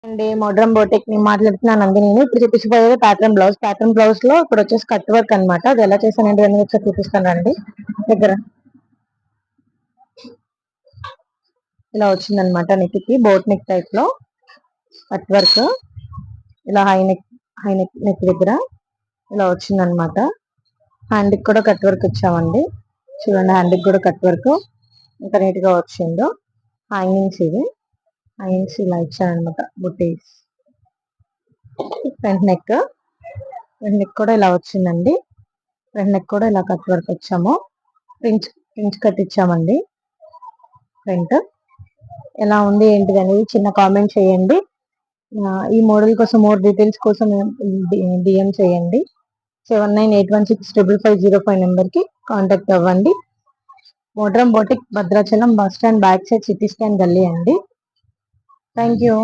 అండి modern boutique ని మాట్లాడుతున్నాను అండి. నేను ఇప్పుడు చూపించబోయేది ప్యాటర్న్ బ్లౌజ్ లో ఇప్పుడు వచ్చేసి కట్ వర్క్ అన్నమాట. అది ఎలా చేశానండి అని ఒకసారి చూపిస్తాను రండి. దగ్గర ఇలా వచ్చిందనమాట. నెక్ కి బోట్ నెక్ టైప్ లో కట్ వర్క్, ఇలా హై నెక్ దగ్గర ఇలా వచ్చిందనమాట. హ్యాండ్ కి కూడా కట్ వర్క్ ఇచ్చామండి. చూడండి, హ్యాండ్ కి కూడా కట్ వర్క్ ఎంత నీట్ గా వచ్చిందో. హ్యాంగింగ్స్ ఇవి హ్యాంగింగ్స్ ఇలా ఇచ్చానమాట. బుటీస్ ఫ్రంట్ నెక్ కూడా ఇలా వచ్చిందండి. ఫ్రంట్ నెక్ కూడా ఇలా కట్ వర్క్ వచ్చాము. ఫ్రించ్ కట్ ఇచ్చామండి. ఫ్రంట్ ఎలా ఉంది ఏంటిది అనేది చిన్న కామెంట్ చేయండి. ఈ మోడల్ కోసం మోర్ డీటెయిల్స్ కోసం డిఎం చేయండి. 7981655505 నెంబర్ కి కాంటాక్ట్ అవ్వండి. Modern boutique, Bhadrachalam bus stand back side, CT scan గల్లీ అండి. Thank you.